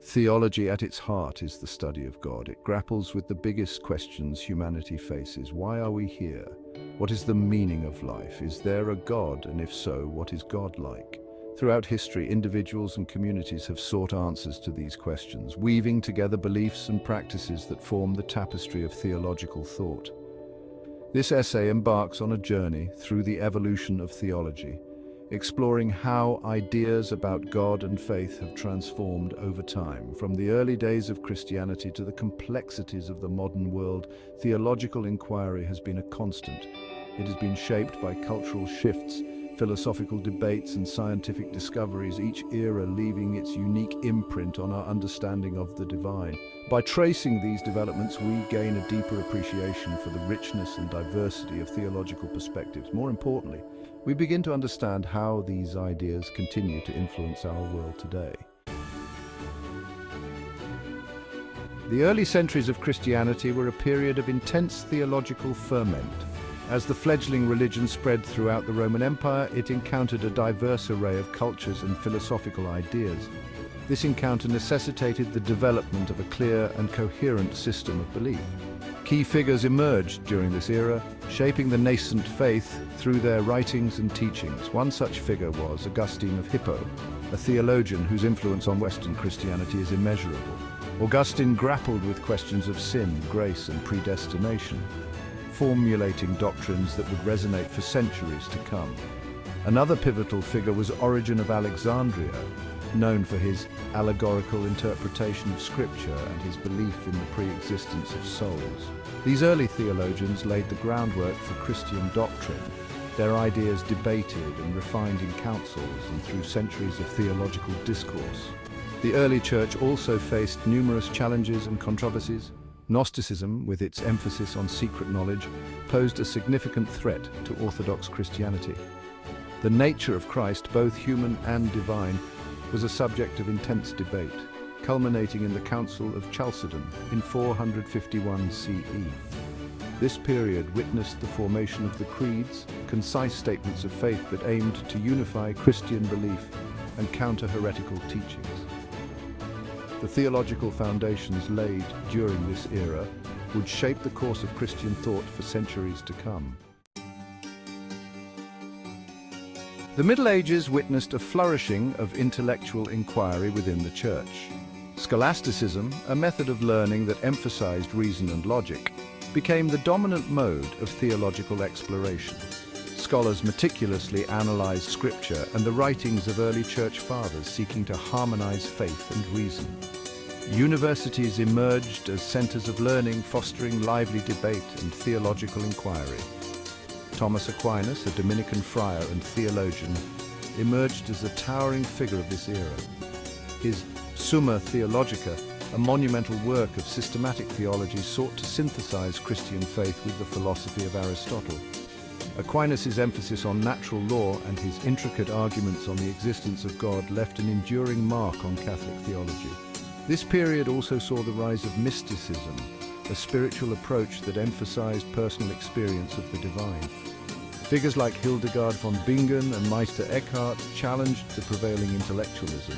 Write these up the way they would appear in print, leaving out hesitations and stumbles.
Theology at its heart is the study of God. It grapples with the biggest questions humanity faces. Why are we here? What is the meaning of life? Is there a God? And if so, what is God like? Throughout history, individuals and communities have sought answers to these questions, weaving together beliefs and practices that form the tapestry of theological thought. This essay embarks on a journey through the evolution of theology, exploring how ideas about God and faith have transformed over time. From the early days of Christianity to the complexities of the modern world, theological inquiry has been a constant. It has been shaped by cultural shifts, philosophical debates, and scientific discoveries, each era leaving its unique imprint on our understanding of the divine. By tracing these developments, we gain a deeper appreciation for the richness and diversity of theological perspectives. More importantly, we begin to understand how these ideas continue to influence our world today. The early centuries of Christianity were a period of intense theological ferment. As the fledgling religion spread throughout the Roman Empire, it encountered a diverse array of cultures and philosophical ideas. This encounter necessitated the development of a clear and coherent system of belief. Key figures emerged during this era, shaping the nascent faith through their writings and teachings. One such figure was Augustine of Hippo, a theologian whose influence on Western Christianity is immeasurable. Augustine grappled with questions of sin, grace, and predestination, formulating doctrines that would resonate for centuries to come. Another pivotal figure was Origen of Alexandria, known for his allegorical interpretation of Scripture and his belief in the pre-existence of souls. These early theologians laid the groundwork for Christian doctrine, their ideas debated and refined in councils and through centuries of theological discourse. The early church also faced numerous challenges and controversies. Gnosticism, with its emphasis on secret knowledge, posed a significant threat to Orthodox Christianity. The nature of Christ, both human and divine, was a subject of intense debate, culminating in the Council of Chalcedon in 451 CE. This period witnessed the formation of the creeds, concise statements of faith that aimed to unify Christian belief and counter heretical teachings. The theological foundations laid during this era would shape the course of Christian thought for centuries to come. The Middle Ages witnessed a flourishing of intellectual inquiry within the Church. Scholasticism, a method of learning that emphasized reason and logic, became the dominant mode of theological exploration. Scholars meticulously analyzed Scripture and the writings of early Church Fathers, seeking to harmonize faith and reason. Universities emerged as centers of learning, fostering lively debate and theological inquiry. Thomas Aquinas, a Dominican friar and theologian, emerged as a towering figure of this era. His Summa Theologica, a monumental work of systematic theology, sought to synthesize Christian faith with the philosophy of Aristotle. Aquinas' emphasis on natural law and his intricate arguments on the existence of God left an enduring mark on Catholic theology. This period also saw the rise of mysticism, a spiritual approach that emphasized personal experience of the divine. Figures like Hildegard von Bingen and Meister Eckhart challenged the prevailing intellectualism,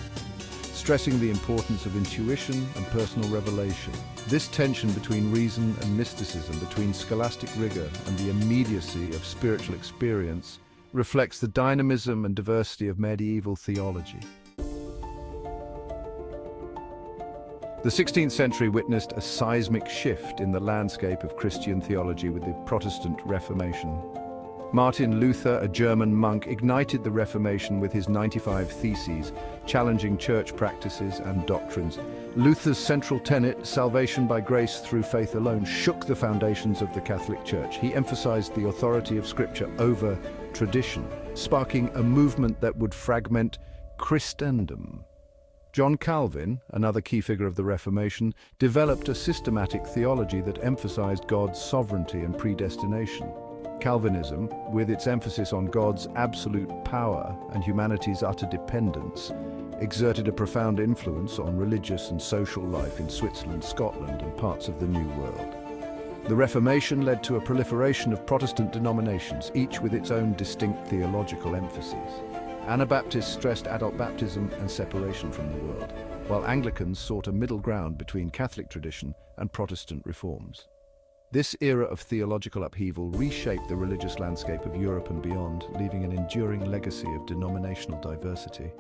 stressing the importance of intuition and personal revelation. This tension between reason and mysticism, between scholastic rigor and the immediacy of spiritual experience, reflects the dynamism and diversity of medieval theology. The 16th century witnessed a seismic shift in the landscape of Christian theology with the Protestant Reformation. Martin Luther, a German monk, ignited the Reformation with his 95 Theses, challenging church practices and doctrines. Luther's central tenet, salvation by grace through faith alone, shook the foundations of the Catholic Church. He emphasized the authority of Scripture over tradition, sparking a movement that would fragment Christendom. John Calvin, another key figure of the Reformation, developed a systematic theology that emphasized God's sovereignty and predestination. Calvinism, with its emphasis on God's absolute power and humanity's utter dependence, exerted a profound influence on religious and social life in Switzerland, Scotland, and parts of the New World. The Reformation led to a proliferation of Protestant denominations, each with its own distinct theological emphases. Anabaptists stressed adult baptism and separation from the world. while Anglicans sought a middle ground between Catholic tradition and Protestant reforms. This era of theological upheaval reshaped the religious landscape of Europe and beyond, leaving an enduring legacy of denominational diversity.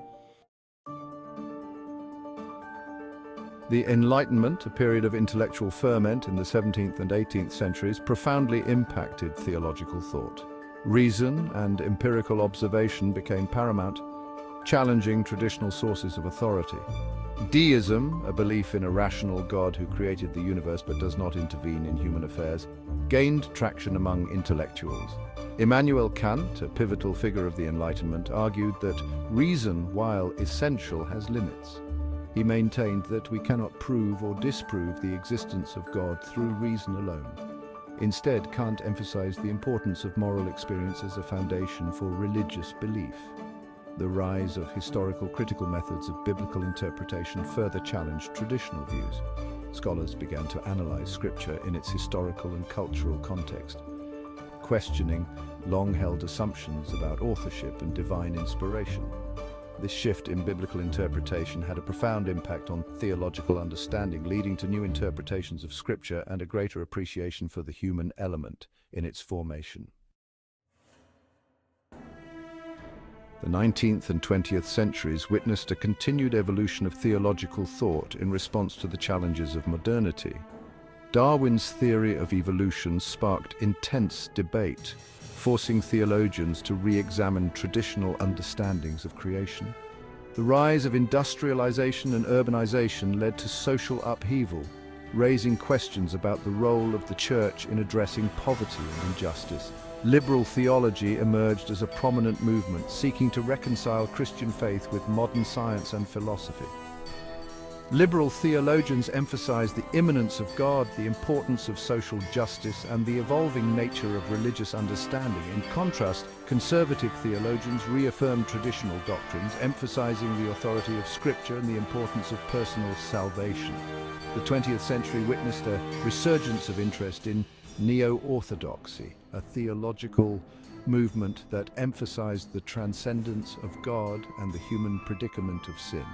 The Enlightenment, a period of intellectual ferment in the 17th and 18th centuries, profoundly impacted theological thought. Reason and empirical observation became paramount, challenging traditional sources of authority. Deism, a belief in a rational God who created the universe but does not intervene in human affairs, gained traction among intellectuals. Immanuel Kant, a pivotal figure of the Enlightenment, argued that reason, while essential, has limits. He maintained that we cannot prove or disprove the existence of God through reason alone. Instead, Kant emphasized the importance of moral experience as a foundation for religious belief. The rise of historical critical methods of biblical interpretation further challenged traditional views. Scholars began to analyze Scripture in its historical and cultural context, questioning long-held assumptions about authorship and divine inspiration. This shift in biblical interpretation had a profound impact on theological understanding, leading to new interpretations of Scripture and a greater appreciation for the human element in its formation. The 19th and 20th centuries witnessed a continued evolution of theological thought in response to the challenges of modernity. Darwin's theory of evolution sparked intense debate, forcing theologians to re-examine traditional understandings of creation. The rise of industrialization and urbanization led to social upheaval, raising questions about the role of the Church in addressing poverty and injustice. Liberal theology emerged as a prominent movement seeking to reconcile Christian faith with modern science and philosophy. Liberal theologians emphasized the immanence of God, the importance of social justice, and the evolving nature of religious understanding. In contrast, conservative theologians reaffirmed traditional doctrines, emphasizing the authority of Scripture and the importance of personal salvation. The 20th century witnessed a resurgence of interest in neo-orthodoxy, a theological movement that emphasized the transcendence of God and the human predicament of sin.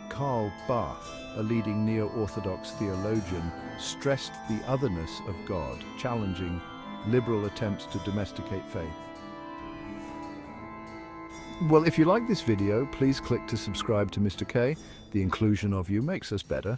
Karl Barth, a leading neo-orthodox theologian, stressed the otherness of God, challenging liberal attempts to domesticate faith. Well, if you like this video, please click to subscribe to Mr. K. The inclusion of you makes us better.